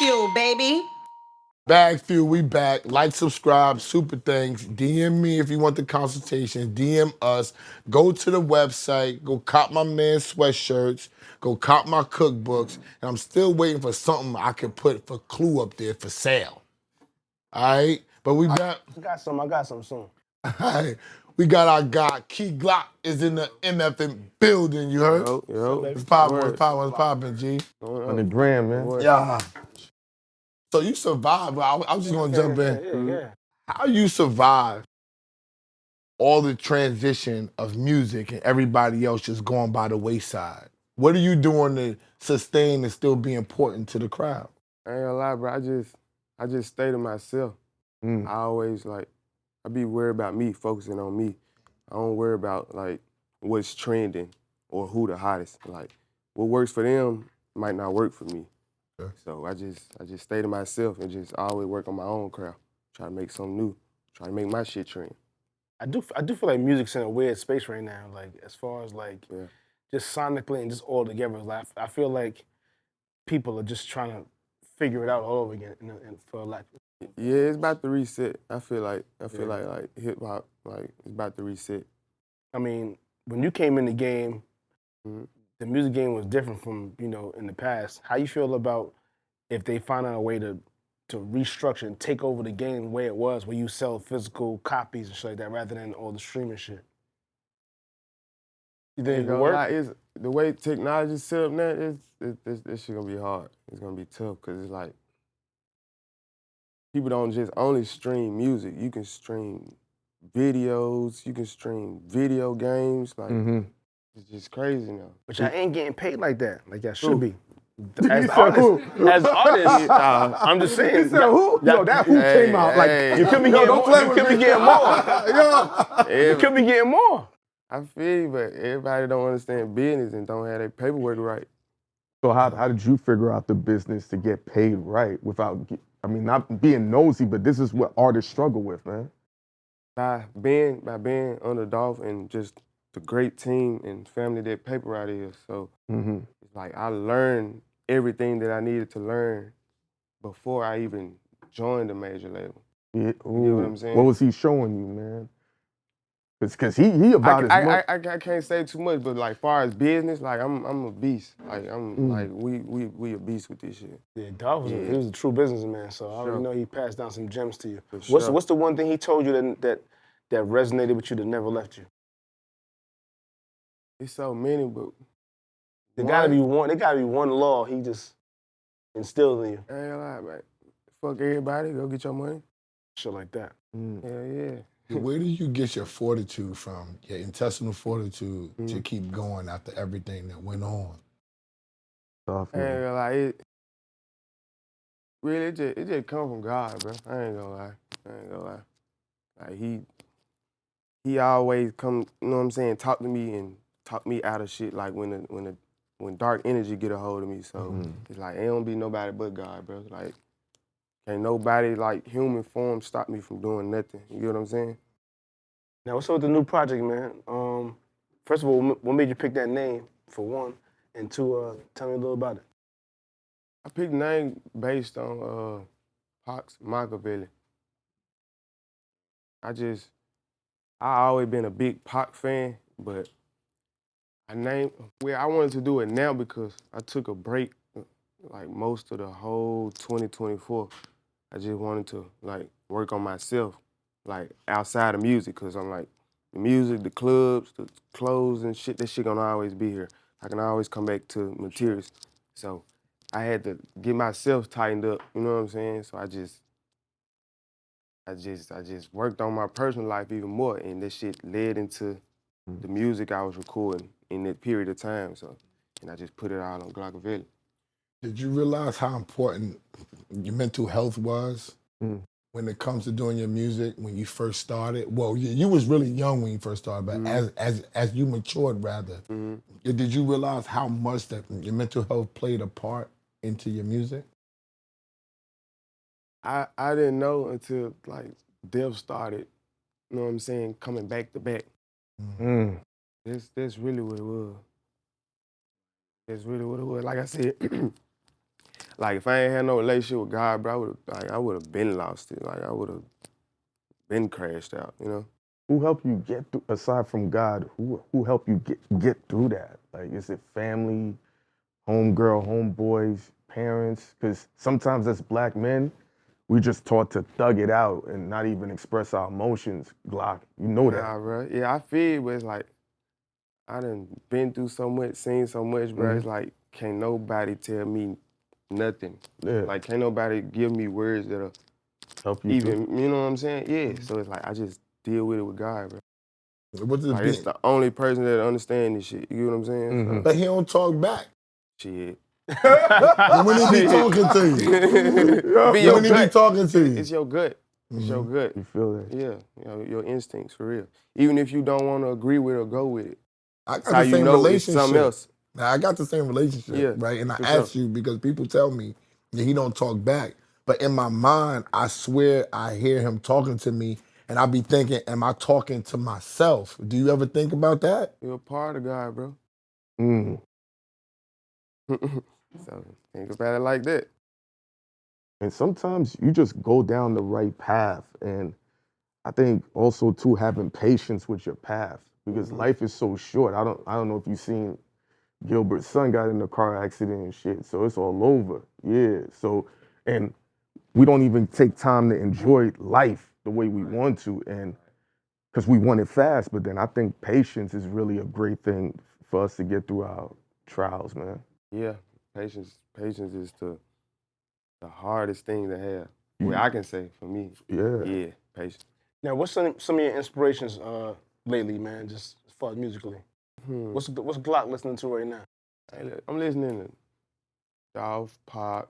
BagFuel, baby. BagFuel, we back. Like, subscribe, super thanks. DM me if you want the consultation. DM us. Go to the website. Go cop my man's sweatshirts. Go cop my cookbooks. And I'm still waiting for something I can put for Clue up there for sale. All right? But we got... I got some soon. All right. We got our guy, Key Glock, is in the MFN building, you heard? Yo. What's poppin', G? On the gram, man. Yeah. So you survived. I'm just gonna jump in. Yeah. How you survive all the transition of music and everybody else just going by the wayside? What are you doing to sustain and still be important to the crowd? I ain't gonna lie, bro. I just stay to myself. I always I be worried about me, focusing on me. I don't worry about what's trending or who the hottest. Like what works for them might not work for me. Okay. So I just stay to myself and just always work on my own craft. Try to make something new. Try to make my shit trend. I do feel like music's in a weird space right now. Like as far as just sonically and just all together. Like I feel like people are just trying to figure it out all over again. And for like, yeah, it's about to reset. I feel like hip hop it's about to reset. I mean, when you came in the game, the music game was different from in the past. How you feel about if they find out a way to restructure and take over the game the way it was, where you sell physical copies and shit like that, rather than all the streaming shit? You think it could work? The way technology's set up now, this shit gonna be hard. It's gonna be tough because it's like people don't just only stream music. You can stream videos. You can stream video games. It's just crazy now. But y'all ain't getting paid like that. Like y'all should be. As artists, I'm just saying. Who? Yo, that who came out like you could be getting more. You could be getting more. You could be getting more. I feel you, but everybody don't understand business and don't have their paperwork right. So how did you figure out the business to get paid right without, not being nosy, but this is what artists struggle with, man. By being under Dolph and just the great team and family that Paper Route is. So it's like I learned everything that I needed to learn before I even joined the major label. Yeah. You know what I'm saying? What was he showing you, man? Because he about as much. I can't say too much, but like far as business, I'm a beast. Like we a beast with this shit. Yeah, Dolph he was a true businessman, so I already know he passed down some gems to you. For What's the one thing he told you that resonated with you that never left you? It's so many, but there gotta be one law he just instilled in you. I ain't gonna lie, man. Fuck everybody, go get your money. Shit like that. Yeah. Where do you get your fortitude from, your intestinal fortitude to keep going after everything that went on? I ain't gonna lie, it just come from God, bro. I ain't gonna lie. Like he always come, you know what I'm saying, talk to me and talk me out of shit. Like when dark energy get a hold of me, so it's like it don't be nobody but God, bro. Like can't nobody like human form stop me from doing nothing. You get what I'm saying? Now, what's up with the new project, man? First of all, what made you pick that name, for one? And two, tell me a little about it. I picked the name based on Pac's Glockaveli. I always been a big Pac fan, but I wanted to do it now because I took a break, like most of the whole 2024. I just wanted to work on myself, outside of music, cause I'm like, the music, the clubs, the clothes and shit, that shit gonna always be here. I can always come back to materials. So I had to get myself tightened up, you know what I'm saying? So I just worked on my personal life even more, and that shit led into the music I was recording in that period of time. So, and I just put it all on Glockaveli. Did you realize how important your mental health was when it comes to doing your music when you first started? Well, you was really young when you first started, but as you matured, rather, did you realize how much that your mental health played a part into your music? I didn't know until Dev started, you know what I'm saying, coming back to back. That's really what it was. That's really what it was. Like I said, like if I ain't had no relationship with God, bro, I would have been lost it. Like I would have been crashed out, you know? Who helped you get through, aside from God, who helped you get through that? Like, is it family, homegirl, homeboys, parents? Because sometimes as black men, we just taught to thug it out and not even express our emotions. Glock, you know that. Nah, bro. Yeah, I feel it, but it's like, I done been through so much, seen so much, bro. It's like, can't nobody tell me nothing. Yeah. Like, can't nobody give me words that'll Help you even, through. you know what I'm saying? Yeah, so it's like, I just deal with it with God, bro. What's this Like, it's the only person that understands this shit, you know what I'm saying? So, But he don't talk back. shit. And when he be talking to you? Be your When he be gut. talking to you? It's your gut. It's your gut. You feel that? Yeah, you know, your instincts, for real. Even if you don't want to agree with it or go with it. I That's got how the you same know it's relationship. something else. Now, I got the same relationship, Yeah, right? And I for ask sure. you because people tell me that he don't talk back. But in my mind, I swear I hear him talking to me and I be thinking, am I talking to myself? Do you ever think about that? You're a part of God, bro. Mm. So think about it like that. And sometimes you just go down the right path. And I think also too having patience with your path because life is so short. I don't know if you've seen Gilbert's son got in a car accident and shit. So it's all over. Yeah. So and we don't even take time to enjoy life the way we want to, and because we want it fast. But then I think patience is really a great thing for us to get through our trials, man. Yeah, patience is the hardest thing to have. Well, I can say for me. Yeah. Yeah, patience. Now, what's some of your inspirations lately, man? Just as far as musically, what's Glock listening to right now? Hey, look, I'm listening to Dolph, Pop,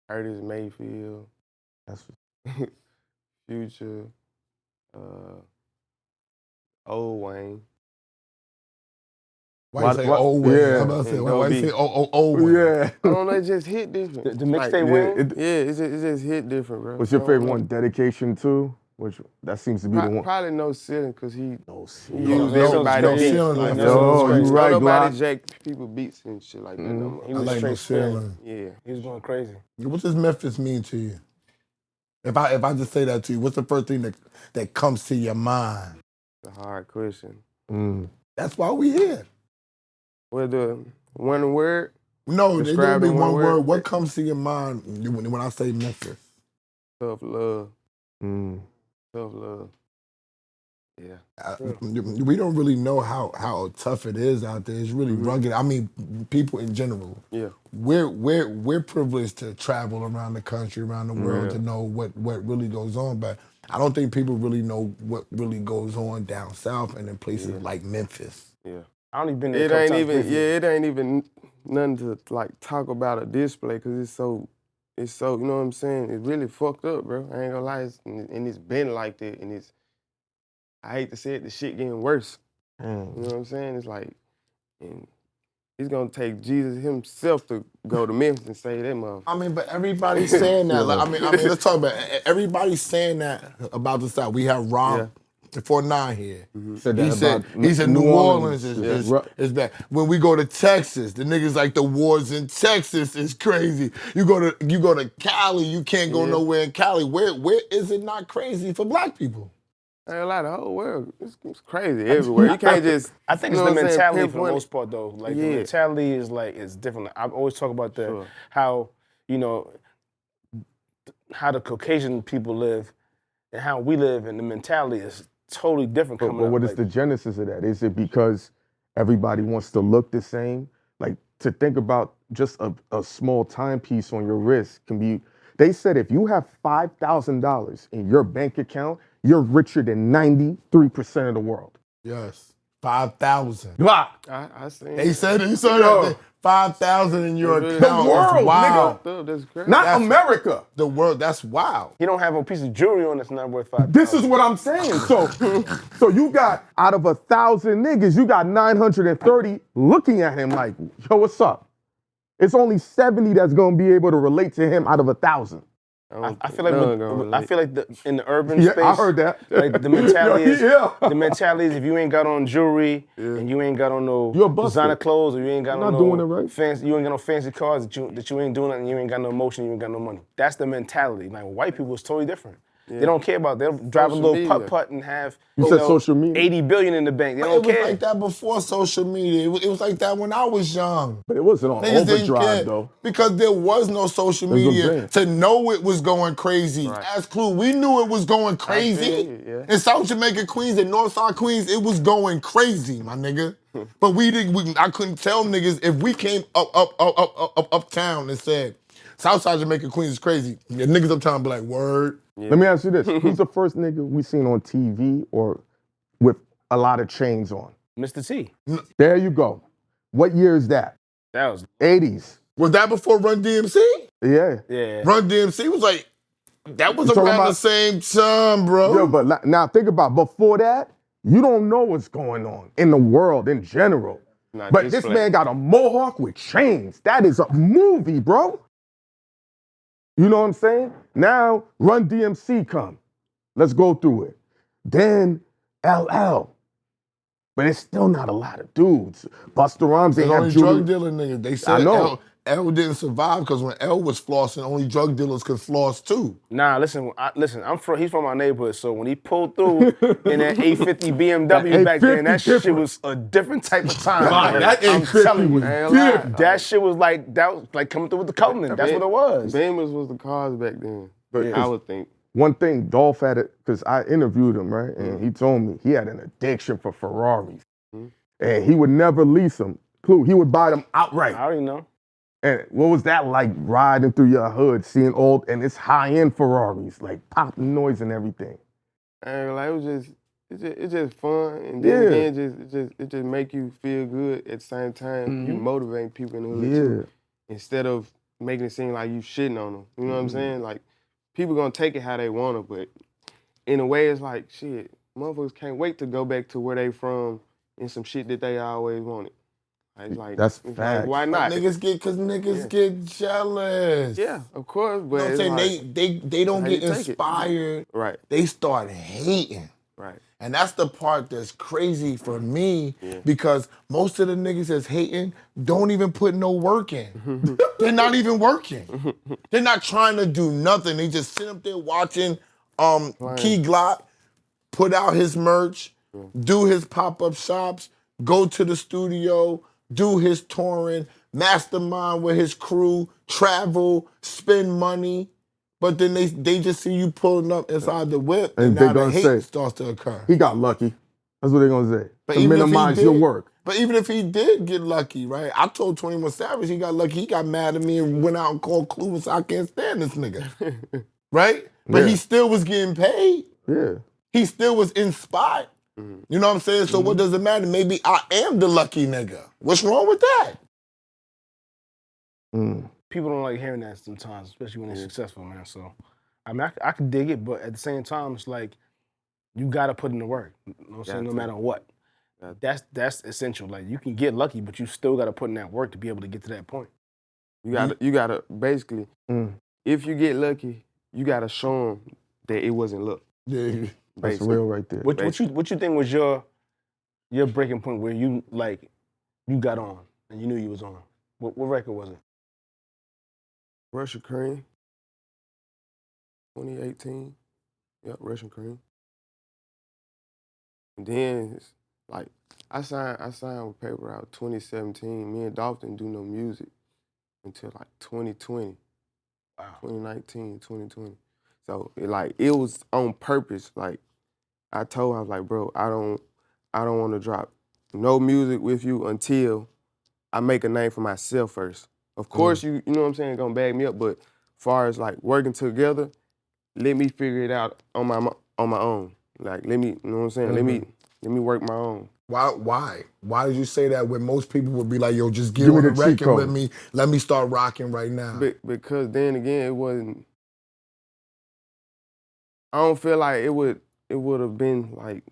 Curtis Mayfield, That's Future, Old Wayne. Why you say old Wayne? yeah. I'm about to say, And why you Go say B. old Wayne? yeah. I don't know, it just hit different. The mixtape Like, Wayne? Yeah, it just hit different, bro. What's your I don't favorite know. one? Dedication too? Which that seems to be the one. Probably No Ceiling, because he No, used no, everybody no beats. ceiling, Like, no yo, ceiling. you don't right, nobody Glock. jack people beats and shit like that no more. He I was like straight no spin. ceiling. Yeah. He was going crazy. What does Memphis mean to you? If I just say that to you, what's the first thing that comes to your mind? It's a hard question. That's why we here. What the one word? No, there's gonna Described be in one one word. word? What comes to your mind when I say Memphis? Tough love. Mm. Tough love. Yeah. We don't really know how tough it is out there. It's really rugged. I mean, people in general. Yeah. We're privileged to travel around the country, around the world, to know what really goes on. But I don't think people really know what really goes on down south and in places like Memphis. Yeah. I only been there a It couple ain't times even briefly. it ain't even nothing to like talk about a display because it's so you know what I'm saying? It's really fucked up, bro. I ain't gonna lie. And it's been like that, and it's I hate to say it, the shit getting worse. You know what I'm saying? It's like, and it's gonna take Jesus himself to go to Memphis and say that motherfucker. I mean, but everybody's saying that. Like, I mean, let's talk about it. Everybody's saying that about the South. We have Rob 49 here. Said He that said about he said New Orleans is is bad. When we go to Texas, the niggas like the wars in Texas is crazy. You go to Cali, you can't go nowhere in Cali. Where is it not crazy for black people? I ain't gonna lie, the whole world, it's crazy everywhere. You can't just. I think you it's know the what I'm saying, mentality for the pinpoint most it. part, though. Like the Yeah. mentality is different. I always talk about how how the Caucasian people live and how we live, and the mentality is totally different But coming up. what is the genesis of that? Is it because everybody wants to look the same? Like to think about just a small timepiece on your wrist can be. They said if you have $5,000 in your bank account, you're richer than 93% of the world. Yes, 5,000. Glock. I seen They that. said that 5,000 in your That's account. really- Is world, wild. nigga. That's crazy. Not America. The world. That's wild. He don't have a piece of jewelry on that's not worth $5,000. This is what I'm saying. So you got out of 1,000 niggas, you got 930 looking at him like, yo, what's up? It's only 70 that's gonna be able to relate to him out of 1,000. I feel like in the urban Yeah, space, I heard that. like the mentality is Yeah. the mentality is if you ain't got on jewelry and you ain't got on no You're a buster. designer clothes or you ain't got You're on not no doing it right. fancy, you ain't got no fancy cars that you ain't doing nothing, you ain't got no emotion, you ain't got no money. That's the mentality. Like white people is totally different. They don't care about. They'll drive a little putt and have You said social media? 80 billion in the bank. They But don't it was care. like that before social media. It was like that when I was young. But it wasn't on Niggas didn't overdrive, care though. because there was no social That's what I'm media saying. to know it was going crazy. Right. As Clue, we knew it was going feel crazy. you, yeah. In South Jamaica, Queens, and Northside Queens, it was going crazy, my nigga. But I couldn't tell niggas if we came uptown and said Southside Jamaica, Queens is crazy. The niggas uptown be like, word. Yeah. Let me ask you this. Who's the first nigga we seen on TV or with a lot of chains on? Mr. T. There you go. What year is that? That was 80s. Was that before Run DMC? Yeah. yeah. Run DMC was like, that was You talking around the about- same time, bro. Yeah, but now think about before that, you don't know what's going on in the world in general. Not But this flat. man got a mohawk with chains. That is a movie, bro. You know what I'm saying? Now, Run DMC come. Let's go through it. Then LL. But it's still not a lot of dudes. Busta Rhymes, they There's have only jewelry. drug dealer niggas. They said I know. L didn't survive because when L was flossing, only drug dealers could floss too. Nah, listen. He's from our neighborhood, so when he pulled through in that 850 BMW back then, that 850 shit different. was a different type of time. Right, that I'm 850 telling you, was different. that shit was like coming through with the Commandment. That's what it was. Beamers was the cars back then. But I would think. One thing, Dolph had it, because I interviewed him, right? And he told me he had an addiction for Ferraris. And he would never lease them. Clue, he would buy them outright. I already know. And what was that like riding through your hood, seeing and it's high-end Ferraris, like popping noise and everything. And like it's just fun, and then again, it just make you feel good at the same time. You motivating people in the hood too, instead of making it seem like you shitting on them. You know what I'm saying? Like people gonna take it how they want to, but in a way, it's like shit. Motherfuckers can't wait to go back to where they from and some shit that they always wanted. Like That's it's facts. like, why But not? niggas get jealous. Yeah, of course, but You know what I'm it's saying? like, They don't how get you take it. inspired. right, They start hating. right. And that's the part that's crazy for me because most of the niggas that's hating don't even put no work in. They're not even working. They're not trying to do nothing. They just sit up there watching Key Glock put out his merch, do his pop-up shops, go to the studio, do his touring, mastermind with his crew, travel, spend money. But then they just see you pulling up inside the whip, and they now the gonna hate say, starts to occur. He got lucky. That's what they're gonna say. But To even if he minimize your did- work. But even if he did get lucky, right? I told 21 Savage he got lucky. He got mad at me and went out and called Clue and said, I can't stand this nigga. Right? But he still was getting paid. Yeah. He still was inspired. You know what I'm saying? So what does it matter? Maybe I am the lucky nigga. What's wrong with that? People don't like hearing that sometimes, especially when they're successful, man. So, I mean, I can dig it, but at the same time, it's like you gotta put in the work. You know what I'm saying? No matter what. That's essential. Like you can get lucky, but you still gotta put in that work to be able to get to that point. You gotta basically, if you get lucky, you gotta show them that it wasn't luck. Yeah. That's Basically. real right there. What you think was your breaking point where you got on and you knew you was on? What record was it? Russian Cream, 2018. Yep, Russian Cream. And then it's like I signed with paper out 2017. Me and Dolph didn't do no music until like 2020. Wow. 2019, 2020. So it was on purpose. Like I told him, I was like, bro, I don't want to drop no music with you until I make a name for myself first. Of course, you know what I'm saying, gonna bag me up, but far as like working together, let me figure it out on my own. Like let me, you know what I'm saying? Let me work my own. Why? Why did you say that when most people would be like, yo, just get Give me on the the cheat record with code. me. Let me start rocking right now. Because then again, it wasn't. I don't feel like it would have been like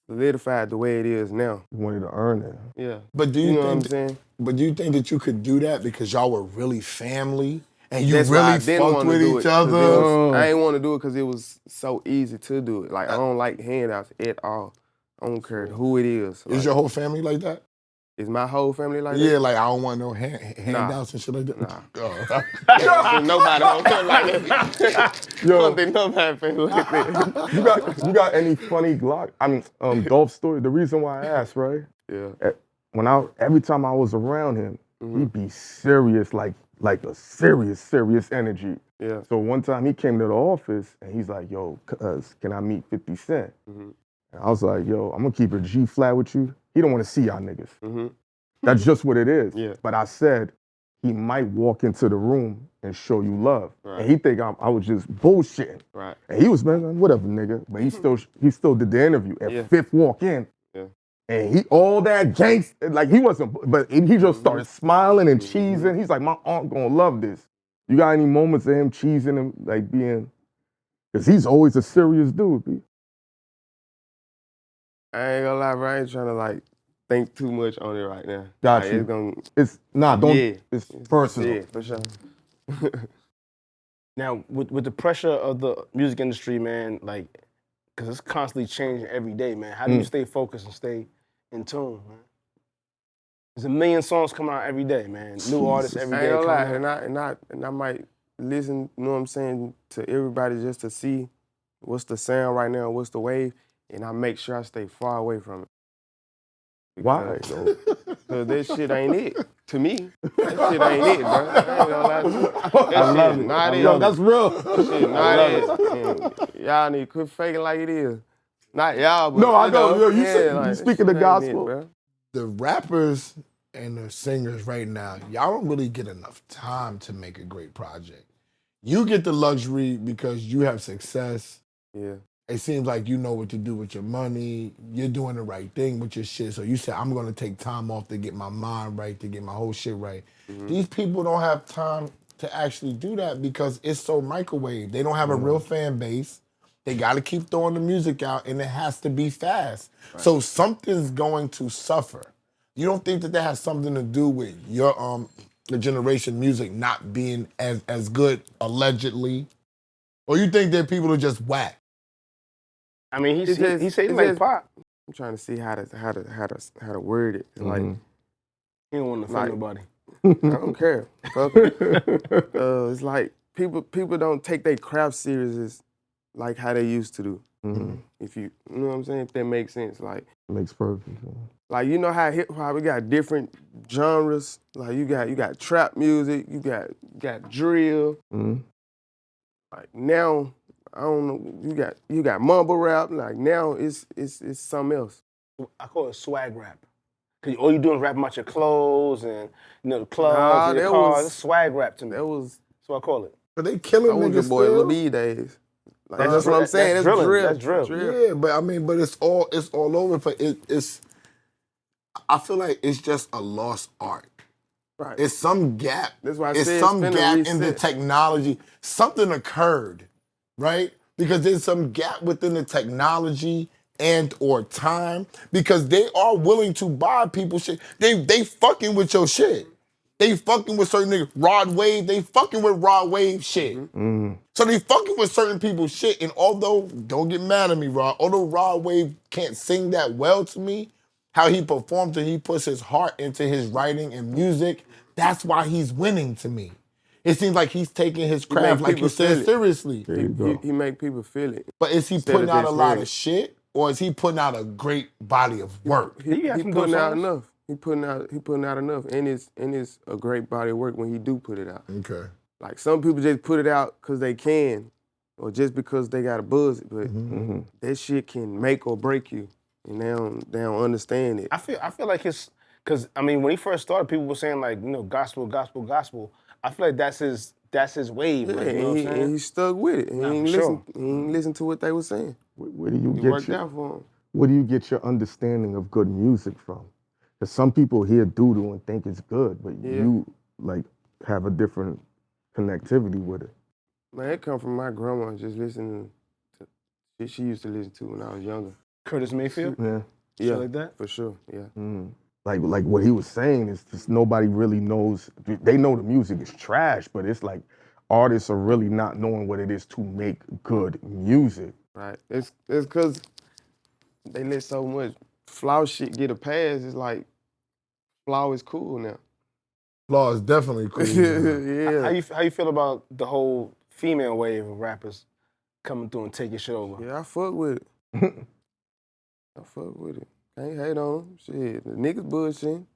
solidified the way it is now. You wanted to earn it. Yeah. But do You you know what I'm think saying? But do you think that you could do that because y'all were really family And you That's why I really didn't fucked want to with do each it. 'Cause it other. was- I ain't want to do it because it was so easy to do it. Like, I don't like handouts at all. I don't care who it is. Is Like, your whole family like that? is my whole family like Yeah, that? like I don't want no handouts and shit like that. Nah. Oh. There's nobody on there like that. I don't think nobody family like that. You got any funny Glock? I mean, Dolph story. The reason why I asked, right? Yeah. Every time I was around him, he'd be serious, like a serious energy. Yeah. So one time he came to the office and he's like, "Yo, cuz, can I meet 50 Cent?" And I was like, "Yo, I'm gonna keep it G flat with you. He don't want to see y'all niggas. That's just what it is." Yeah. But I said he might walk into the room and show you love, Right. and he think I was just bullshitting. Right. And he was, man, whatever, nigga. But he still did the interview. And Fifth walk in. Yeah. And he all that gangsta, like he wasn't, but he just started smiling and cheesing. He's like, my aunt gonna love this. You got any moments of him cheesing and like being, because he's always a serious dude, B. I ain't gonna lie, bro. I ain't trying to like think too much on it right now. Got Like, you. It's gonna, It's personal. yeah, for sure. Now, with the pressure of the music industry, man, like, because it's constantly changing every day, man. How do you stay focused and stay in tune, man? There's a million songs coming out every day, man. New artists every I day ain't gonna lie, coming out. and I might listen, you know what I'm saying, to everybody just to see what's the sound right now, what's the wave, and I make sure I stay far away from it. Why, though? Cause that shit ain't it. To me, that shit ain't it, bro. I ain't gonna lie to you. That I love shit it. not it. Yo, that's real. That shit not it. And y'all need to quit faking like it is. Not y'all, but No, I you know. Yo, you yeah, say- like, you that speaking the shit ain't it, gospel. bro. The rappers and the singers right now, y'all don't really get enough time to make a great project. You get the luxury because you have success. Yeah. It seems like you know what to do with your money. You're doing the right thing with your shit. So you said, I'm going to take time off to get my mind right, to get my whole shit right. These people don't have time to actually do that because it's so microwave. They don't have a real fan base. They got to keep throwing the music out, and it has to be fast. Right. So something's going to suffer. You don't think that has something to do with your the generation music not being as good, allegedly? Or you think that people are just whack? I mean, he said he it's like just- pop. I'm trying to see how to word it. It's like, He don't want to offend Like- nobody. I don't care. Fuck 'em. It's like people don't take their craft serious like how they used to do. If you know what I'm saying, if that makes sense. Like Makes perfect sense. Like, you know how hip hop, we got different genres. Like you got trap music, you got drill. Like now, I don't know, you got mumble rap. Like now it's something else. I call it swag rap. Cause all you doing is rapping about your clothes and the clubs Nah, and your that cars. was- It's swag rap to me. That was That's what I call it. But they killing Soulja niggas Boy still. Lil B days. Like, That's that's what I'm that's saying. That's drilling. drill. That's drill. Yeah, but I mean, but it's all over. But it's. I feel like it's just a lost art. Right. It's some gap. That's why I it's said some it's finna gap in the reset. technology. Something occurred, right? Because there's some gap within the technology and or time. Because they are willing to buy people's shit. They fucking with your shit. They fucking with certain niggas. Rod Wave, they fucking with Rod Wave shit. So they fucking with certain people's shit. And although, don't get mad at me, Rod, although Rod Wave can't sing that well to me, how he performs and he puts his heart into his writing and music, that's why he's winning to me. It seems like he's taking his craft, like you people said, feel it. seriously. There you go. He make people feel it. But is he Instead putting of out a just lot hearing of it. shit, or is he putting out a great body of work? He got He some putting good out songs. enough. He putting out enough, and it's a great body of work when he do put it out. Okay. Like some people just put it out because they can, or just because they got a buzz. But that shit can make or break you, and they don't understand it. I feel like his, because I mean, when he first started, people were saying like, gospel. I feel like that's his wave. Yeah, Like, you know what I'm saying? and he stuck with it. He Nah, ain't for listen. sure. He ain't listen to what they were saying. Where do you It get worked your, out for him. where do you get your understanding of good music from? Because some people hear doo-doo and think it's good, but you like have a different connectivity with it. Man, it come from my grandma just listening to shit she used to listen to when I was younger. Curtis Mayfield, Yeah. shit like that. For sure. Yeah. like what he was saying is just nobody really knows. They know the music is trash, but it's like artists are really not knowing what it is to make good music. Right. It's because they let so much flaw shit get a pass. It's like flaw is cool now. Flaw is definitely cool. Yeah. How you feel about the whole female wave of rappers coming through and taking shit over? Yeah, I fuck with it. I fuck with it. Can't hate on them. Shit, the niggas bullshitting.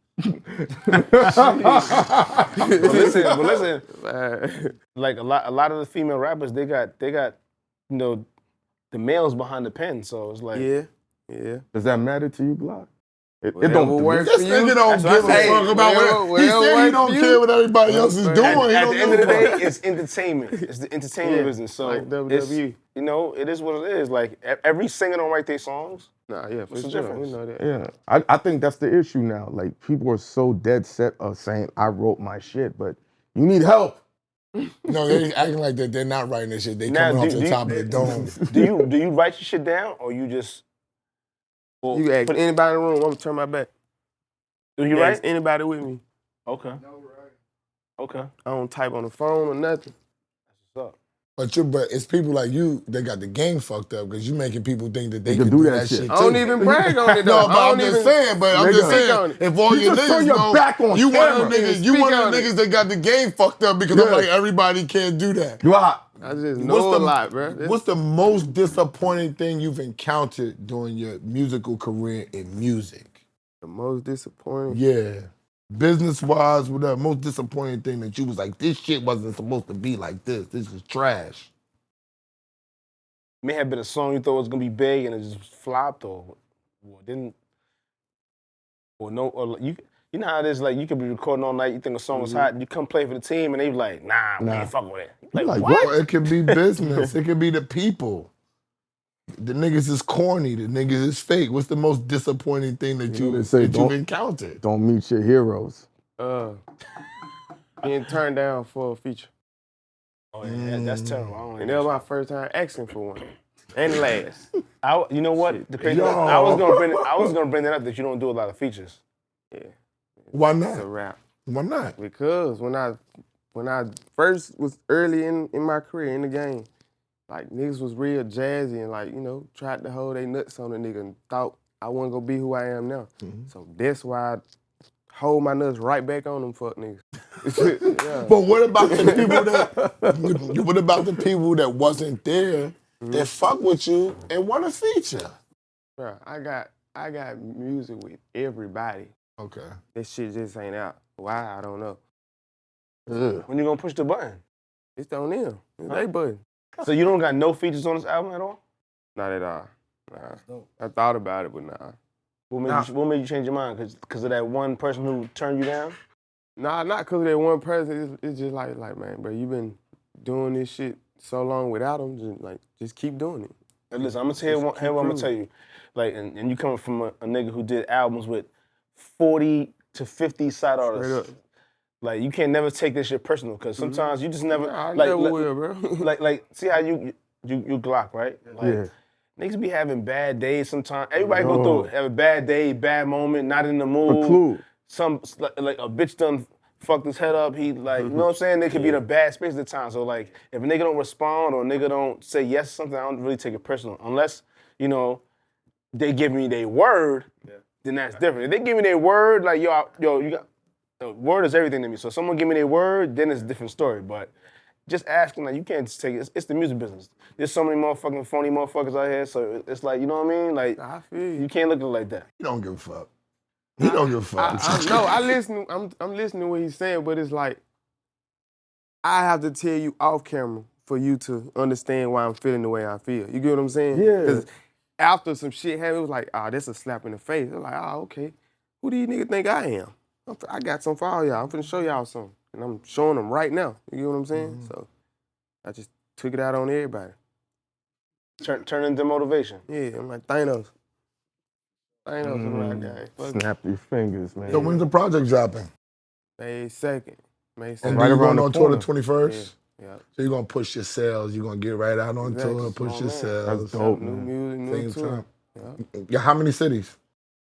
But listen, like a lot of the female rappers, they got you know the males behind the pen, so it's like Yeah. Does that matter to you, Glock? It Whatever don't works This for you. nigga don't That's give what a I say. fuck about what he Whatever said. He works don't for care you. what everybody else is doing. at He don't the end of the give a day, fuck. it's entertainment. It's the entertainment Yeah, business. So like it's, WWE. you know, it is what it is. Like every singer don't write their songs. Nah, yeah, for What's the sure. difference? We know that. Yeah, I think that's the issue now. Like people are so dead set of saying I wrote my shit, but you need help. No, they acting like that. They're not writing this shit. They Now, coming off do the you- top of the dome. Do you write your shit down or you just? Well, You can ask put- anybody in the room, I'm gonna turn my back. Do you You write? ask anybody with me. Okay. Okay. I don't type on the phone or nothing. What's up? But it's people like you that got the game fucked up because you making people think that they can can do do that that shit. shit I don't too. even brag on it though. No, but I I'm don't just even saying. But I'm Nigga. just Speak on saying. it. If all You your just turn niggas your know, back on you one of camera. the niggas. You Speak one of on the it. niggas that got the game fucked up because I'm Yeah. like everybody can't do that. Glock. I just What's know the- a lot, bro. What's the most disappointing thing you've encountered during your musical career in music? the most disappointing? Yeah. Business wise, whatever. Most disappointing thing that you was like, this shit wasn't supposed to be like this. This is trash. May have been a song you thought was gonna be big and it just flopped or didn't or no or you know how it is, like you could be recording all night, you think a song was hot, and you come play for the team and they be like, nah, we ain't fuck with it. You like, what? Or it could be business. It could be the people. The niggas is corny. The niggas is fake. What's the most disappointing thing that You know, they say you've encountered? Don't meet your heroes. Being turned down for a feature. Oh yeah, that's terrible. I don't And like that was that my first time asking for one. And last. shit. You know what? The crazy Yo. I was gonna bring that up that you don't do a lot of features. Yeah. Why It's a not? wrap. Why not? Because when I first was early in my career in the game, like niggas was real jazzy and like, you know, tried to hold their nuts on a nigga and thought I wasn't gonna be who I am now. So that's why I hold my nuts right back on them fuck niggas. Yeah. But what about the people that? What about the people that wasn't there that fuck with you and want to feature? Bro, I got music with everybody. Okay. This shit just ain't out. Why? I don't know. When you gonna push the button? It's on them. It's they button. So you don't got no features on this album at all? Not at all. Nah. I thought about it, but nah. What made you change your mind? Cause of that one person who turned you down? Nah, not because of that one person. It's just like, man, bro, you been doing this shit so long without them. Just keep doing it. And listen, I'm gonna tell you what I'm gonna tell you. Like, and you coming from a nigga who did albums with 40 to 50 side artists. Straight up. Like, you can't never take this shit personal, because sometimes you just never. I like, never like, will, bro. like, see how you Glock, right? Like, Yeah. niggas be having bad days sometimes. Everybody go through it. Have a bad day, bad moment, not in the mood. Clue. Some like a bitch done fucked his head up. He like, you know what I'm saying? They could be in a bad space at the time. So like, if a nigga don't respond or a nigga don't say yes to something, I don't really take it personal. Unless, you know, they give me their word, then that's different. If they give me their word, like yo, you got word is everything to me. So if someone give me their word, then it's a different story. But just asking, like, you can't just take it. It's the music business. There's so many motherfucking phony motherfuckers out here. So it's like, you know what I mean? Like, I feel you. you can't look at it like that. He don't give a fuck. He don't give a fuck. No, I listen. I'm listening to what he's saying, but it's like I have to tell you off camera for you to understand why I'm feeling the way I feel. You get what I'm saying? Yeah. Because after some shit happened, it was like, that's a slap in the face. It was like, okay, who do you niggas think I am? I got something for all y'all. I'm finna show y'all something, and I'm showing them right now. You get what I'm saying? So I just took it out on everybody. Turn into motivation. Yeah, I'm like Thanos. Thanos is my guy. Fuck it. Snap your fingers, man. So when's the project dropping? May 2nd. May 2nd. And Right then you around going the on tour the corner. 21st? Yeah. So you're going to push your sales. You're going to get right out on tour, Exactly. push Oh, your man. sales. That's dope, New man. music, new Same tour. time. Yeah. Yeah, how many cities?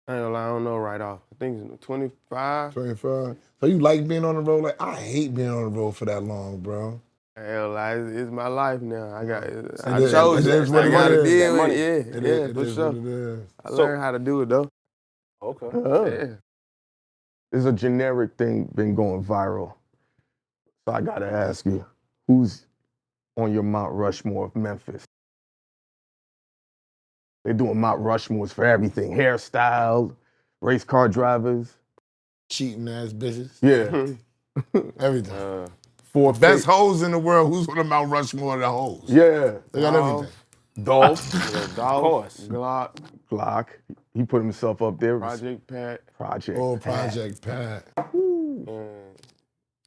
I ain't gonna lie, I don't know right off. I think it's 25. 25. So you like being on the road? Like, I hate being on the road for that long, bro. Hell, like, it's my life now. I is- chose it it. is what I it gotta is. deal with Money. it. It Yeah, is for what sure. it is. I learned how to do it though. Okay. Yeah. There's a generic thing been going viral. So I gotta ask you, who's on your Mount Rushmore of Memphis? They're doing Mount Rushmores for everything. Hairstyle, race car drivers. Cheating ass bitches. Yeah. Everything. Four Best hoes in the world. Who's on the Mount Rushmore of the hoes? Yeah. They got everything. Dolph. Dolph, course. Glock, Glock. He put himself up there. Project Pat, Project. Oh, Project Pat. and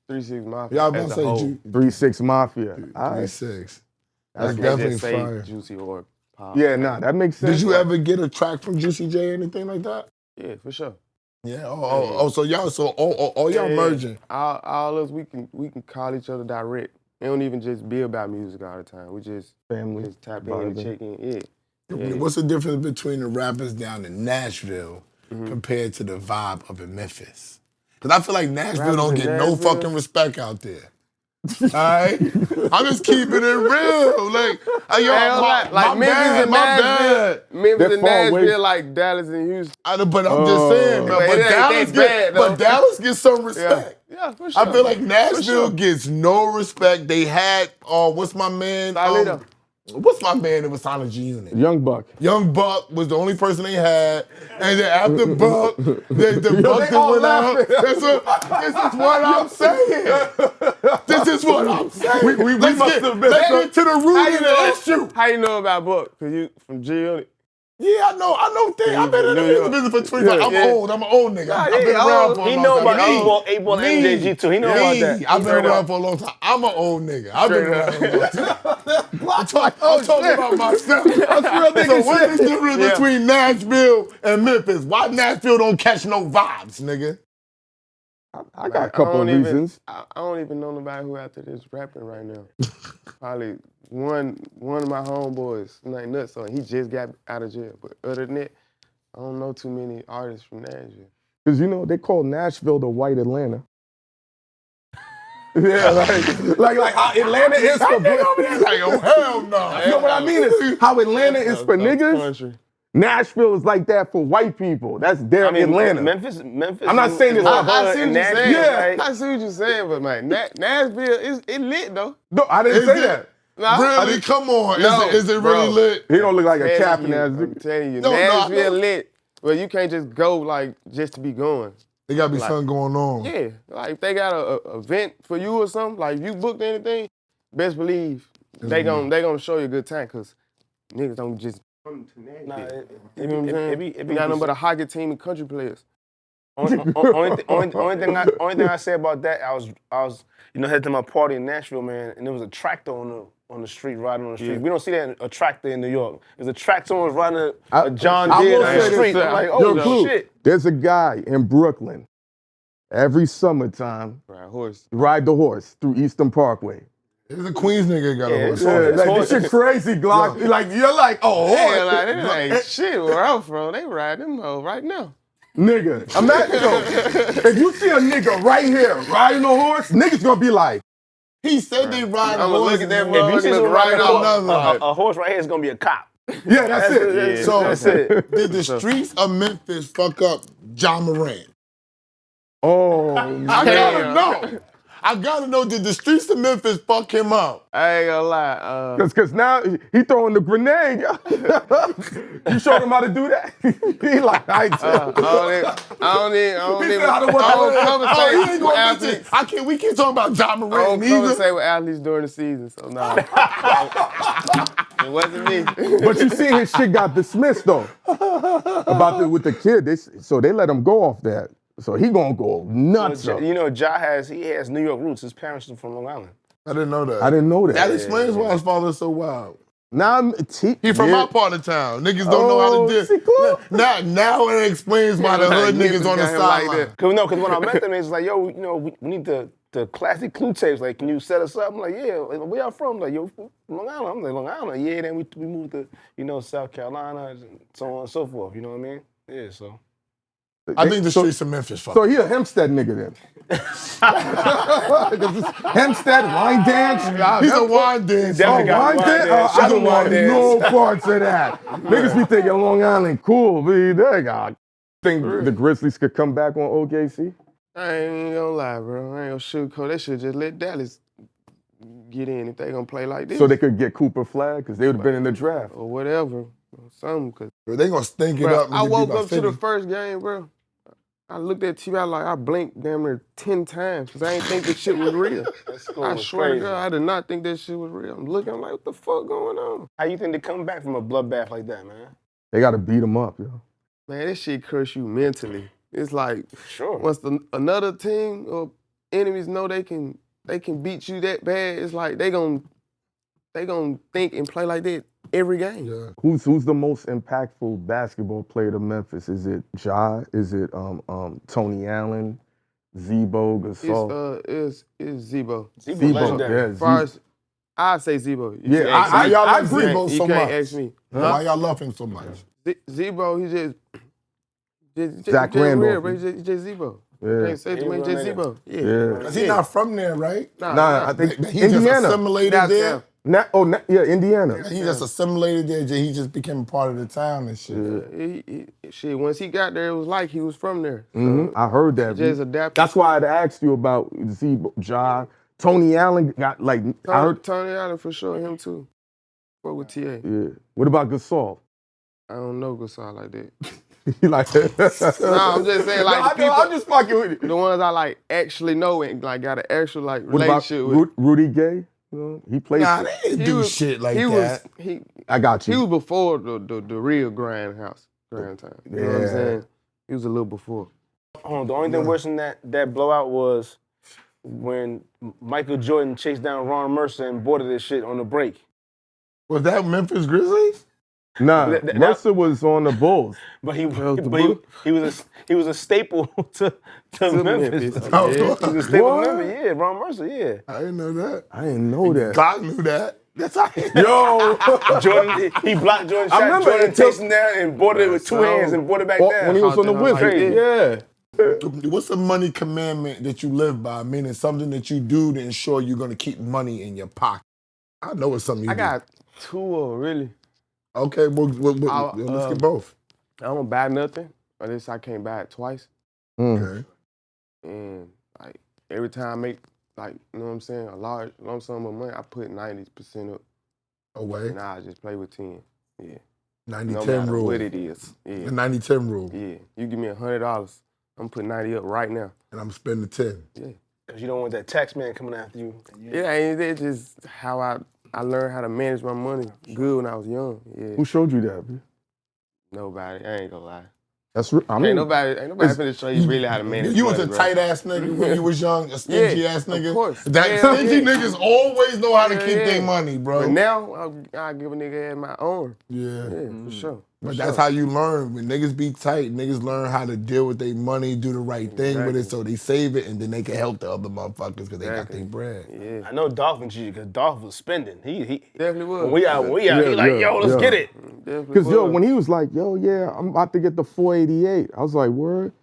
3-6 Mafia. Y'all as about a to say whole. 3-6 Mafia. All right. 3-6. I That's can't definitely just say fire. Juicy or Pop. Yeah, nah, that makes sense. Did you ever get a track from Juicy J or anything like that? Yeah, for sure. Yeah. So y'all, all y'all Yeah. merging. All us, we can call each other direct. It don't even just be about music all the time. We just Family. just tap in vibing. and check in. Yeah. What's the difference between the rappers down in Nashville compared to the vibe up in Memphis? Because I feel like Nashville Rappers don't in get no Nashville? fucking respect out there. All right? I'm just keeping it real. Like, yo, my Memphis bad, and my Nashville. bad. Memphis They're and far away. Nashville like Dallas and Houston. But I'm just saying, man. But But it ain't Dallas, that bad, but though. Dallas gets some respect. Yeah, for sure. I feel like Nashville For sure. gets no respect. They had, what's my man? Salito. What's my man that was signed to G Unit? Young Buck. Young Buck was the only person they had, and then after Buck, the Buck they that all went out. laughing. This is what I'm saying. This is what I'm saying. Let's get to the root of the issue. How you know about Buck? Cause you from G Unit. Yeah, I know things. I've been in the New music York. business for 25. I'm old. I'm an old nigga. I've been around for a He long know time. about Me. 8 ball MJG too. He know about that. I've been Straight around up. for a long time. I'm an old nigga. I've been Straight around up. for a long time. I'm talking about myself. So what's the difference between Nashville and Memphis? Why Nashville don't catch no vibes, nigga? I got a couple of reasons. I don't even know nobody who out there that's rapping right now. Probably one of my homeboys, like Nuts, so he just got out of jail. But other than that, I don't know too many artists from Nashville. Because, you know, they call Nashville the white Atlanta. Yeah, like how Atlanta is for Like, oh, hell no. You know what I mean? Is how Atlanta is for niggas. Country. Nashville is like that for white people. That's their Atlanta. Memphis. I'm not saying it's more not- hood I see and what you're Nashville, saying. like- I see what you're saying, but man, Nashville it lit though. No, I didn't say it? that. Nah, Really? Come on. No, Is it really bro. lit? He don't look like a I'm captain ass I'm nigga. telling you, No, I know. Nashville lit. But you can't just go like just to be going. There gotta be something going on. Yeah, like if they got a event for you or something, like if you booked anything, best believe they gonna show you a good time because niggas don't just come to Nashville. Nah, You know what I'm saying? it You be got nothing but a hockey team and country players. Only thing I say about that, I was headed to my party in Nashville, man, and there was a tractor on the street riding on the street. Yeah. We don't see that in a tractor in New York. There's a tractor was riding I- a John I Deere will down say the this, street. sir. I'm like, Yo, oh Clue, shit. There's a guy in Brooklyn every summertime Right, horse. ride the horse through Eastern Parkway. There's a Queens nigga got a Yeah, horse. it's hard. Like, this shit crazy, Glock. Like, you're like, oh, Yeah, horse. like that ain't shit where I'm from. They ride them hoes right now. Nigga, imagine though, if you see a nigga right here riding a horse, niggas gonna be like, He said they ride a I'ma horse. look at that and If you motherfucker see look someone right riding on. a horse right here, it's gonna be a cop. yeah, that's it. Yeah. So That's it. did the streets of Memphis fuck up John Morant? Oh, I man. gotta know. I gotta know, did the streets of Memphis fuck him up? I ain't gonna lie. Cause now he throwing the grenade. You showed him how to do that. He like, I I don't even Oh, he ain't conversate with gonna athletes. mention. We can't talk about John I don't Morant either. conversate with athletes during the season, so no. It wasn't me. But you see his shit got dismissed though. With the kid, so they let him go off that. So he gonna go nuts. Ja has New York roots. His parents are from Long Island. I didn't know that. I didn't know that. That explains why his father's so wild. Now He from my part of town. Niggas don't know how to see, do cool. it. Now it explains why the hood niggas on the got him like sideline. that. Cause when I met them, it's like, yo, we need the classic clue tapes. Like, can you set us up? I'm like, yeah. Like, where y'all from? Like, yo, Long Island. I'm like, Long Island. Yeah. Then we moved to South Carolina and so on and so forth. You know what I mean? Yeah. So I think the streets of Memphis. So he a Hempstead nigga then. Hempstead, wine dance. He's a wine dancer. Definitely got wine wine dance? dance. I don't Wine want dance. no parts of that. Niggas be thinking Long Island cool. But they got. Think the Grizzlies could come back on OKC? I ain't gonna lie, bro. I ain't gonna sugarcoat. They should just let Dallas get in if they gonna play like this. So they could get Cooper Flag because they would have been in the draft. Or whatever. Or something. Cause, They gonna stink it bro, up. I woke up 50. to the first game, bro. I looked at TV, I blinked damn near 10 times because I ain't think this shit was real. I swear to God, I did not think that shit was real. I'm looking, I'm like, what the fuck going on? How you think they come back from a bloodbath like that, man? They got to beat them up, yo. Man, this shit crush you mentally. It's like, Sure. once another team or enemies know they can beat you that bad, it's like they gonna think and play like that every game. Yeah. Who's the most impactful basketball player to Memphis? Is it Ja? Is it Tony Allen, Zebo, Gasol? It's Zebo. Zebo legendary. yeah. As far as I say Zebo. You Yeah, can't ask me. y'all I love agree. Zebo You so can't much? ask me. Why y'all love him so much? Zebo, he just Zach real, Randolph. bro. He just Zebo. Yeah. Can't say too much, just Zebo. Yeah. Yeah. Cause he's not from there, right? Nah, I think He just Indiana. assimilated That's there. Yeah, Indiana. He just assimilated there. He just became a part of the town and shit. Shit, once he got there, it was like he was from there. I heard that. Just B. adapted. That's why I'd asked you about Zebo, Ja. Tony Allen got like I heard. Tony Allen for sure, him too. Fuck with TA. Yeah. What about Gasol? I don't know Gasol like that. He like Nah, I'm just saying, like, the people, I'm just fucking with you. the ones I like actually know and like got an actual like What about relationship with. Rudy Gay? You know, he played. Nah, they didn't He do was- shit like he that. I got He you. was before the real grind time. You know what I'm Yeah. saying? He was a little before. Hold on, the only thing worse than that blowout was when Michael Jordan chased down Ron Mercer and boarded this shit on the break. Was that Memphis Grizzlies? Nah, That- Mercer was on the Bulls. But he the he was a staple to Memphis. Memphis. Oh, He was a staple What? to Memphis. Yeah, Ron Mercer. Yeah. I didn't know that. I didn't know that. God knew that. That's how. Yo, Jordan, he blocked Jordan's I shot. remember Jordan it took- chased him down and boarded it with two hands and brought it back down. when he was on the Caught that, Wizards. like, Yeah. What's the money commandment that you live by? Meaning something that you do to ensure you're gonna keep money in your pocket. I know it's something you I do. got two of them, really. Okay, well, I'll, let's get both. I don't buy nothing, or at least I can't buy it twice. Okay. And like every time I make, like, you know what I'm saying, a large lump sum of money, I put 90% up. Away. And I just play with 10. Yeah. 90-10 No matter rule. what it is. The Yeah. 90-10 rule. Yeah. You give me $100, I'm putting 90 up right now. And I'm spending 10. Yeah. Because you don't want that tax man coming after you. Yeah, and it's just how I learned how to manage my money good when I was young. Yeah. Who showed you that? B? Nobody. I ain't gonna lie. That's I mean, Ain't nobody finna show you really how to manage You was money, a bro. tight ass nigga when you was young, a stingy ass nigga. Of course. That Hell stingy yeah. niggas always know how to Hell keep yeah. their money, bro. But now I give a nigga my own. Yeah. Yeah, for sure. But that's how you learn. When niggas be tight, niggas learn how to deal with their money, do the right thing with it, so they save it, and then they can help the other motherfuckers because they got their bread. Yeah. I know Dolph and you because Dolph was spending. He Definitely was. when we out, he like, yo, let's get it. because when he was like, yo, yeah, I'm about to get the 488. I was like, word?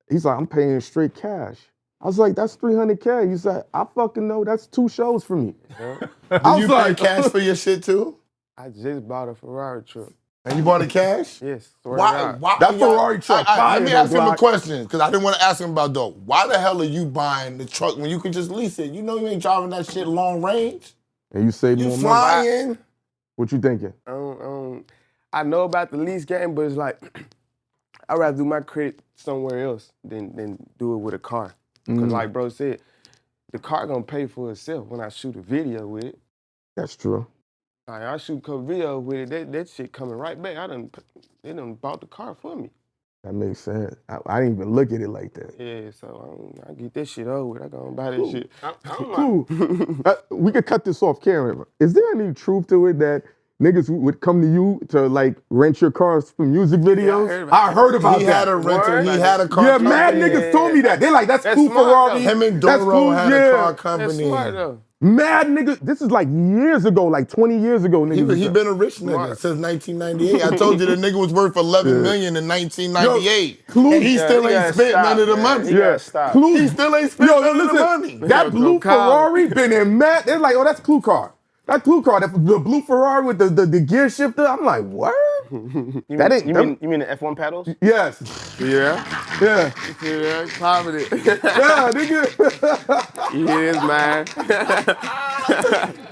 He's like, I'm paying straight cash. I was like, that's $300K. He's like, I fucking know, that's 2 shows for me. Do you pay cash for your shit too? I just bought a Ferrari truck. And you bought it cash? Yes. swear to Why? God. Why That y'all- Ferrari truck Let me fire, ask him a Glock. question because I didn't want to ask him about dope. Why the hell are you buying the truck when you could just lease it? You know you ain't driving that shit long range. And you save You more money. flying. What you thinking? I know about the lease game, but it's like I'd rather do my credit somewhere else than do it with a car. Because like bro said, the car gonna pay for itself when I shoot a video with it. That's true. Like I shoot a couple videos with it, that shit coming right back. They done bought the car for me. That makes sense. I didn't even look at it like that. Yeah, so I get that shit over with. I go and buy that shit. I don't know. Cool. We could cut this off camera. Is there any truth to it that niggas would come to you to like rent your cars for music videos? I heard about He that. had a rental. Word? He had a car Yeah, company. mad niggas told me that. They like, that's That's cool smart, Ferrari. though. Him and That's Doro cool, had yeah. a car That's company. smart though. Mad nigga. This is like years ago, like 20 years ago, nigga. He been a rich nigga since 1998. I told you the nigga was worth 11 million in 1998. Clue- And he Yeah, still you ain't gotta spent stop, none of the man. money. He gotta stop. He still ain't spent none of the money. That blue Ferrari been in mad. They're like, oh, that's Clue car. That Clue car, the blue Ferrari with the gear shifter. I'm like, what? That ain't. You mean the F1 paddles? Yes. Yeah. Yeah. Yeah, confident. Yeah, nigga. He is, man.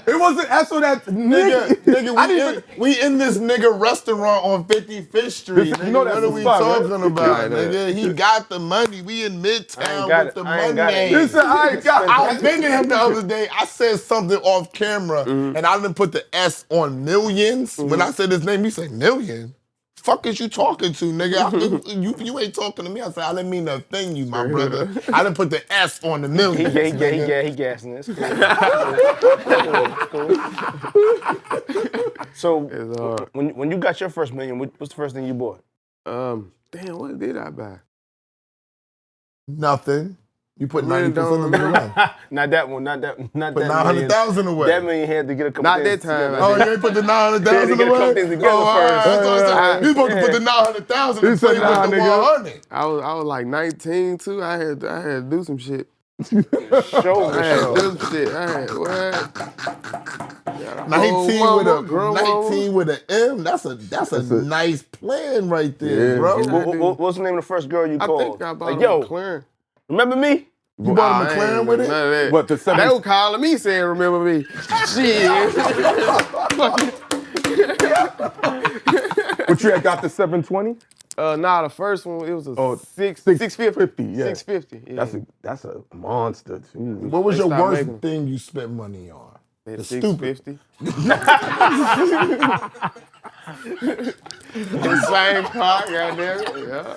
It wasn't Esso that Nigga, we in this nigga restaurant on 55th Street. Nigga, You know that's what are the we spot, talking right? about, Right, nigga? He got the money. We in Midtown got with it. the I ain't got it. money. Listen, I ain't got. I was thinking him the other day. I said something off camera, and I didn't put the S on millions. When I said his name, he said million. Fuck is you talking to, nigga? You ain't talking to me. I said I didn't mean to offend you, my brother. I didn't put the S on the millions. He gassing this. Cool. So when you got your first million, what's the first thing you bought? Damn, what did I buy? Nothing. You put I really 90% of it away. Not that one. Not that. Put that 900,000 away. That million had to get a couple. Not things that time. together. Oh, you ain't put the 900,000 Yeah, to get a couple away? things together all right. first. That's what I said. You supposed to put the 900,000 and said, play nah, with the nigga. 100. I was like 19 too. I had to do some shit. Show I had to do some shit. I had what? 19 with an M. That's a nice plan right there, Yeah. bro. What's the name of the first girl you I called? think I bought Like, a yo, McLaren. remember me? You bought a McLaren with it? None of that. What, the They 7? was calling me saying, remember me. Shit. But you had got the 720? Nah, the first one, it was a 650. Yeah. 650. Yeah. That's a monster too. What was They your stopped worst making them. thing you spent money on? At The stupid. 650. The same car, goddamn it. Yeah.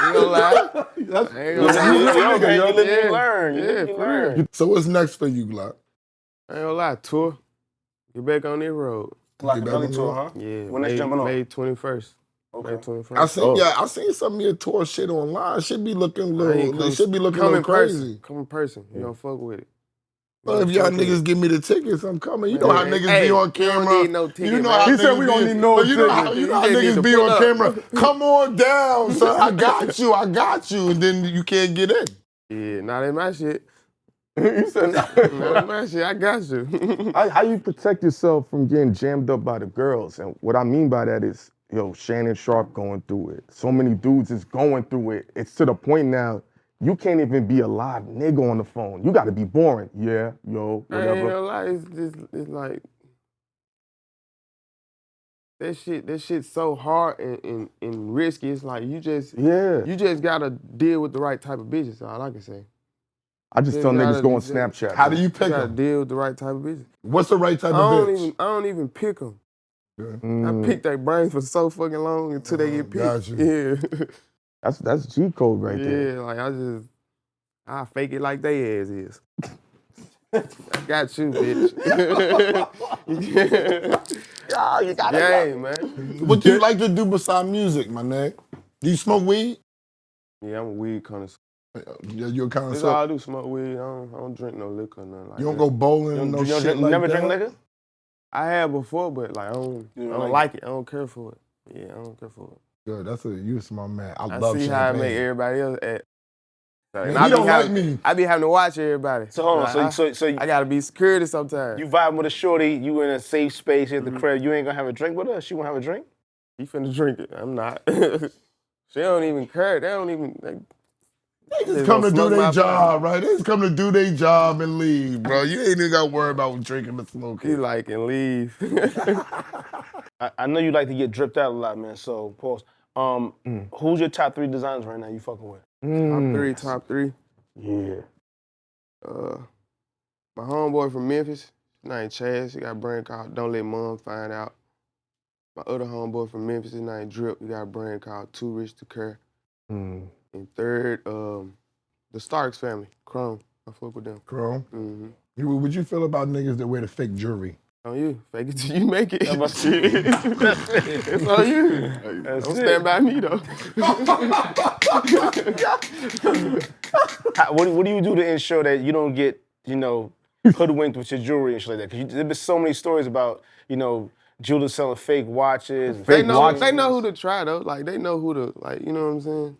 You gonna lie? I ain't gonna lie. You live and you learn. Yeah, for real. So what's next for you, Glock? I ain't gonna lie, tour. Get back on that road. Glockaveli tour, huh? Yeah. When that's jumping on? May 21st. Okay. May 21st. I seen some of your tour shit online. It should be looking a I little, ain't it should be looking a come little in crazy. person. Come in person. You don't fuck with it. Well, if y'all niggas give me the tickets, I'm coming. You know how niggas Hey, be on you camera. don't need no ticket, You know man. how He said niggas we don't be- need no but you know how, ticket. you know how You just need niggas to be pull on up. camera. Come on down, son. I got you, and then you can't get in. Yeah, not in my shit. You said Not in my shit. I got you. how you protect yourself from getting jammed up by the girls? And what I mean by that is, yo, Shannon Sharp going through it. So many dudes is going through it. It's to the point now, you can't even be a live nigga on the phone. You got to be boring. Yeah, yo, I ain't whatever. gonna lie. It's like that shit's so hard and risky. It's like you just gotta deal with the right type of bitches. That's all I can say. I just tell niggas go on Snapchat. How do you You pick gotta them? deal with the right type of bitches. What's the right type of bitch? I don't even pick them. Mm, I pick their brains for so fucking long until they get picked. got you. Yeah. that's G code right there. Yeah, like I fake it like they ass is. I got you, bitch. Yeah, you got Gang, man. What do you like to do besides music, my nigga? Do you smoke weed? Yeah, I'm a weed connoisseur. You're kind That's of all I do, smoke weed. I don't drink no liquor or nothing like You don't that. go bowling You and no don't shit drink, like never that? drink liquor? I have before, but like I don't like it. I don't care for it. Yeah, I don't care for it. Good, you a smart man. I I love see champagne. how I make everybody else act. Man, I you be don't like me. I be having to watch everybody. So hold on. Like, So I gotta be security sometimes. you vibe with a shorty. You in a safe space at the crib. You ain't gonna have a drink with her. She won't have a drink. You finna drink it. I'm not. She don't even care. They don't even. They just come to do their job, right? They just come to do their job and leave, bro. You ain't even got to worry about drinking or smoking. You like and leave. I know you like to get dripped out a lot, man. So pause. Who's your top 3 designers right now you fucking with? Top three. Yeah. My homeboy from Memphis, his name Chaz. He got a brand called Don't Let Mom Find Out. My other homeboy from Memphis, his name Drip. He got a brand called Too Rich to Care. And third, the Starks family, Chrome. I fuck with them. Chrome? Mm-hmm. What you feel about niggas that wear the fake jewelry? On you. Fake it till you make it. That's it. It's on you. Don't stand by me, though. What do you do to ensure that you don't get, hoodwinked with your jewelry and shit like that? Because there's been so many stories about, jewelers selling fake watches. And They fake know chains. who to try though. Like they know who to like, you know what I'm saying?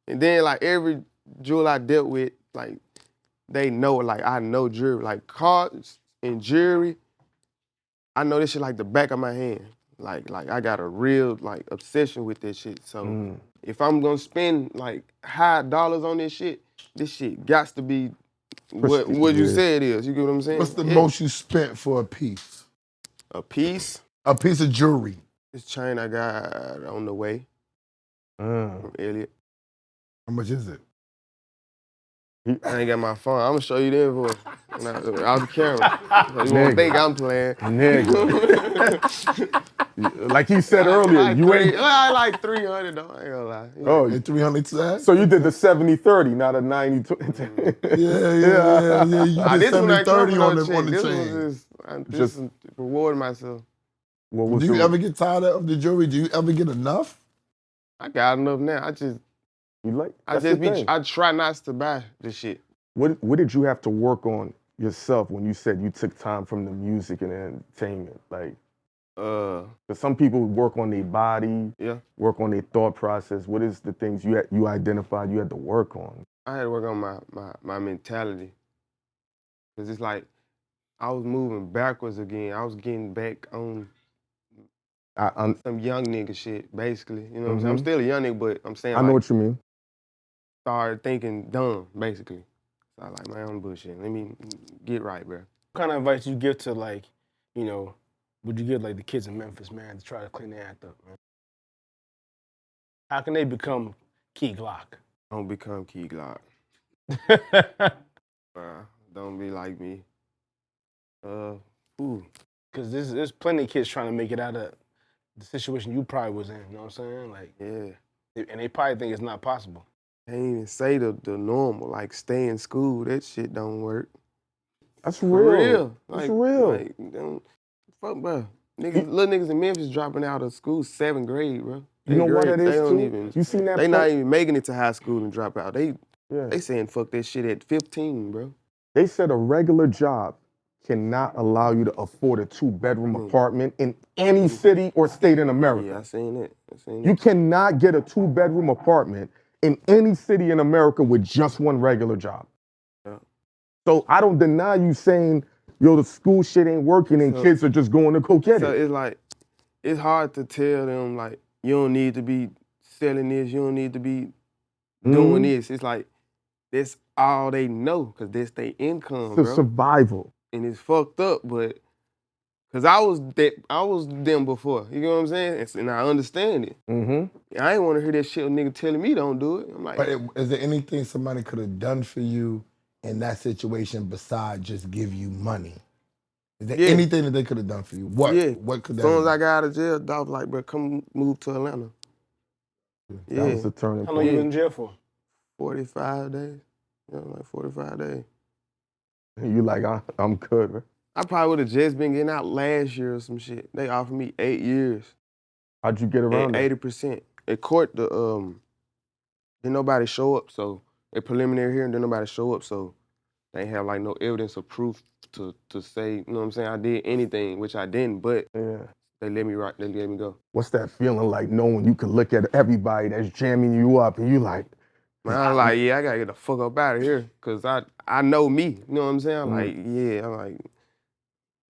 And then like every jeweler I dealt with, like they know, like I know jewelry, like cards and jewelry. I know this shit like the back of my hand. Like I got a real like obsession with this shit. So if I'm gonna spend like high dollars on this shit gots to be what you say it is. You get what I'm saying? What's the most you spent for a piece? A piece? A piece of jewelry. This chain I got on the way from Elliot. How much is it? I ain't got my phone. I'm gonna show you the invoice. Off the camera. So you won't think I'm playing. Nigga. Like he said earlier, you ain't. I like 300 though. I ain't gonna lie. Oh, And 300 to that? so you did the 70-30, not a 90-20. Yeah. You did This one ain't come 70-30 from on no the check. This chain. was just rewarding myself. What was Do you the- ever get tired of the jewelry? Do you ever get enough? I got enough now. You like? That's the thing. I try not to buy this shit. What did you have to work on yourself when you said you took time from the music and entertainment? Like, 'cause some people work on their body, work on their thought process. What is the things you identified you had to work on? I had to work on my mentality. Cause it's like I was moving backwards again. I was getting back on some young nigga shit, basically. You know what I'm saying? I'm still a young nigga, but I'm saying I know what you mean. Started thinking dumb, basically. So I like, man, I'm bullshit. Let me get right, bro. What kind of advice you give to would you give like the kids in Memphis, man, to try to clean their act up, man? How can they become Key Glock? Don't become Key Glock. Don't be like me. Because there's plenty of kids trying to make it out of the situation you probably was in, you know what I'm saying? Like, yeah. And they probably think it's not possible. Can't even say the normal, like stay in school. That shit don't work. That's real. Like, That's real. Like, fuck, bro. Little niggas in Memphis dropping out of school 7th grade, bro. You know what it is, don't too? even, You seen that? They not even making it to high school and drop out. They saying fuck that shit at 15, bro. They said a regular job cannot allow you to afford a 2-bedroom apartment in any city or state in America. Yeah, I seen it. You cannot get a 2-bedroom apartment in any city in America with just one regular job. Yeah. So I don't deny you saying, yo, the school shit ain't working and kids are just going to go get So it. it's like, it's hard to tell them, like, you don't need to be selling this, you don't need to be doing this. It's like, that's all they know, because that's their income, It's bro. survival. And it's fucked up, but, because I was them before, you know what I'm saying? And I understand it. I ain't want to hear that shit a nigga telling me don't do it. I'm like, But is there anything somebody could have done for you in that situation besides just give you money? Is there anything that they could have done for you? What? Yeah. What could As that soon have as I been? got out of jail, Dolph like, bro, come move to Atlanta. That was the turning How long you point. been in jail for? 45 days. Yeah, like 45 days. You like, I'm good, man. I probably would have just been getting out last year or some shit. They offered me 8 years. How'd you get around at that? 80%. At court, didn't nobody show up, so a preliminary hearing, didn't nobody show up, so they ain't have like no evidence or proof to say, you know what I'm saying, I did anything, which I didn't, but they let me go. What's that feeling like knowing you can look at everybody that's jamming you up and you like, Man, I was like, yeah, I gotta get the fuck up out of here, cause I know me, you know what I'm saying? I'm like,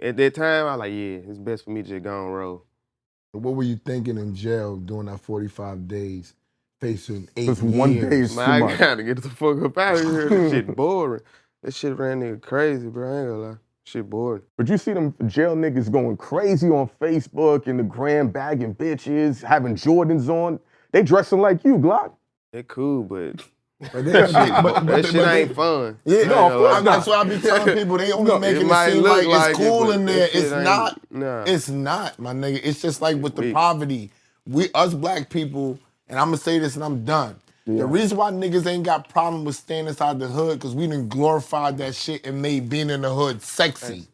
at that time, I was like, yeah, it's best for me to just go on road. What were you thinking in jail during that 45 days, facing 8 Just years? one day is Man, too I much. gotta get the fuck up out of here. This shit boring. That shit ran nigga crazy, bro. I ain't gonna lie. Shit boring. But you see them jail niggas going crazy on Facebook and the gram bagging bitches, having Jordans on. They dressing like you, Glock. They cool, but that shit ain't fun. Yeah, No, of course that's what I be telling people. They only making it might seem look like like it's it, cool but in that there. shit It's ain't- not. nah. It's not, my nigga. It's just like with the poverty. Us black people, and I'm gonna say this and I'm done. The reason why niggas ain't got problem with staying inside the hood, because we done glorified that shit and made being in the hood sexy.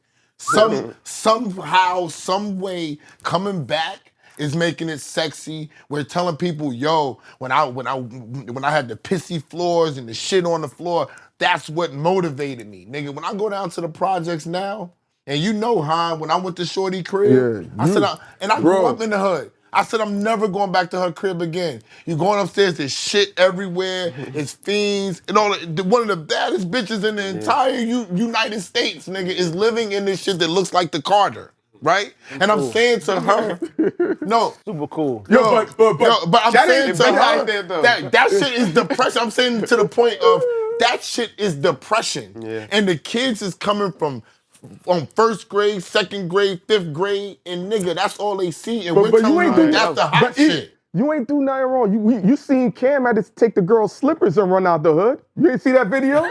Somehow, some way, coming back is making it sexy. We're telling people, yo, when I had the pissy floors and the shit on the floor, That's what motivated me. Nigga, when I go down to the projects now, and you know, Han, when I went to Shorty crib, I said, I grew up in the hood. I said, I'm never going back to her crib again. You going upstairs, there's shit everywhere, it's fiends, and all. One of the baddest bitches in the entire United States, nigga, is living in this shit that looks like the Carter, right? And I'm saying to her, no. Super cool. But I'm saying to her, that shit is depression. I'm saying to the point of, that shit is depression. Yeah. And the kids is coming from first grade, second grade, fifth grade, and nigga, that's all they see. And we're telling them that's the hot shit. You ain't do nothing wrong. You seen Cam had to take the girl's slippers and run out the hood. You ain't see that video?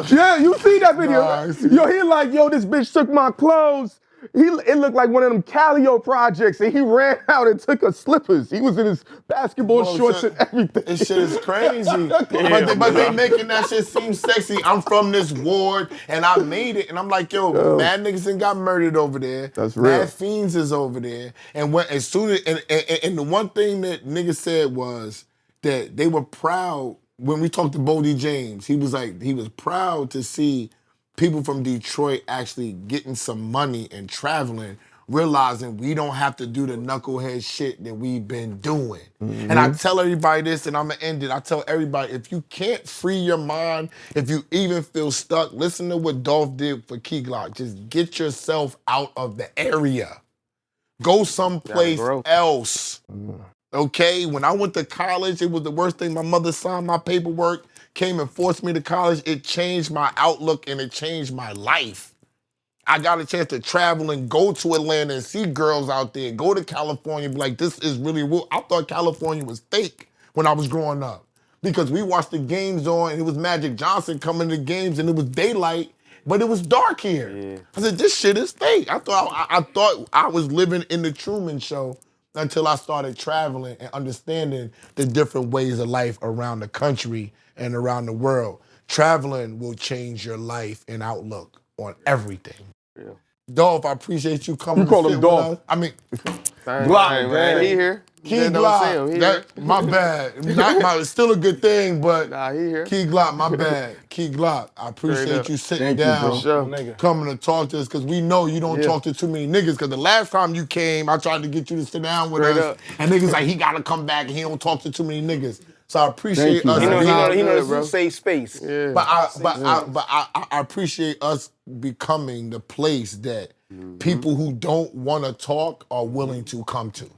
Yeah, you see that video. Yo, he like, yo, this bitch took my clothes. It looked like one of them Calio projects, and he ran out and took her slippers. He was in his basketball shorts and everything. This shit is crazy. but they making that shit seem sexy. I'm from this ward, and I made it. And I'm like, yo, mad niggas ain't got murdered over there. That's real. Mad fiends is over there. And as soon as and the one thing that niggas said was that they were proud when we talked to Bodie James. He was proud to see people from Detroit actually getting some money and traveling, realizing we don't have to do the knucklehead shit that we've been doing. And I tell everybody this, and I'm gonna end it. I tell everybody, if you can't free your mind, if you even feel stuck, listen to what Dolph did for Key Glock. Just get yourself out of the area. Go someplace else. Okay? When I went to college, it was the worst thing. My mother signed my paperwork, came and forced me to college. It changed my outlook and it changed my life. I got a chance to travel and go to Atlanta and see girls out there, go to California, be like, this is really real. I thought California was fake when I was growing up because we watched the games on and it was Magic Johnson coming to the games and it was daylight, but it was dark here. Yeah. I said, this shit is fake. I thought I was living in the Truman Show until I started traveling and understanding the different ways of life around the country and around the world. Traveling will change your life and outlook on everything. Yeah. Dolph, I appreciate you coming. You call him Dolph. I mean, Glock, man. He here. Key Glock. My bad. It's still a good thing, but he here. Key Glock, my bad. Key Glock, I appreciate you sitting down, coming to talk to us, because we know you don't talk to too many niggas, because the last time you came, I tried to get you to sit down with us, and niggas like, he got to come back, and he don't talk to too many niggas. So I appreciate us. He knows to save space. Yeah. But I appreciate us becoming the place that people who don't want to talk are willing to come to.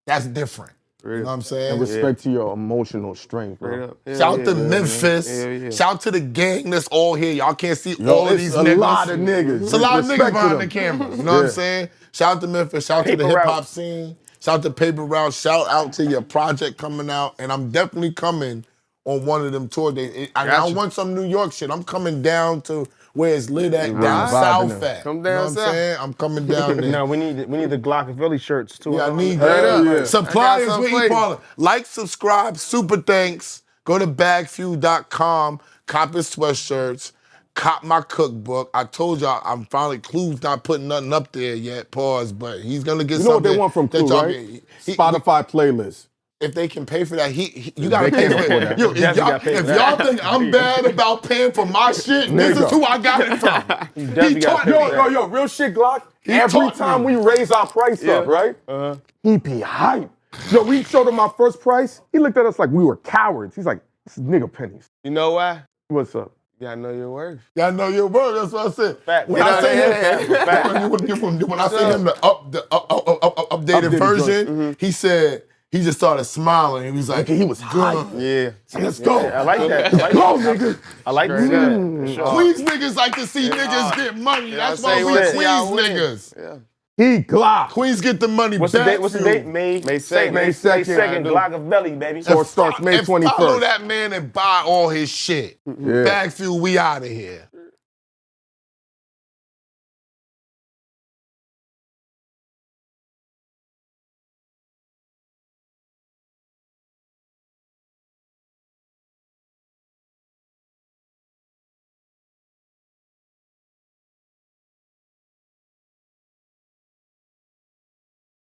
That's different. You know what I'm saying? And respect to your emotional strength, bro. Shout out to Memphis. Shout out to the gang that's all here. Y'all can't see all of these niggas. A lot of niggas. It's a lot of niggas behind the cameras. You know what I'm saying? Shout out to Memphis. Shout out to the hip-hop scene. Shout out to Paper Route. Shout out to your project coming out. And I'm definitely coming on one of them tour days. I want some New York shit. I'm coming down to where it's lit at down south at. Come down south. You know what I'm saying? I'm coming down there. No, we need the Glockaveli shirts too. Yeah, I need that. Supply is what you call it. Like, subscribe, super thanks. Go to BagFuel.com, cop his sweatshirts, cop my cookbook. I told y'all I'm finally, Clue's not putting nothing up there yet, pause, but he's gonna get something. You know what they want from Clue, right? Spotify playlist. If they can pay for that, you gotta pay for that. Yo, if y'all think I'm bad about paying for my shit, this is who I got it from. He taught me. Yo, real shit, Glock. Every time we raise our price up, right? He be hype. Yo, we showed him our first price. He looked at us like we were cowards. He's like, this is nigga pennies. You know why? What's up? You gotta know your worth. You gotta know your worth. That's what I said. Fact. When I say him the updated version, he said. He just started smiling. He was like, he was hype. Yeah. Let's go. I like that. Go, nigga. I like that. Sure. Queens niggas like to see niggas get money. That's why we Queens niggas. Yeah. He Glock. Queens get the money What's back. What's the date? May 2nd. May 2nd. Glockaveli, baby. So it starts May 21st. Follow that man and buy all his shit. BagFuel, we out of here.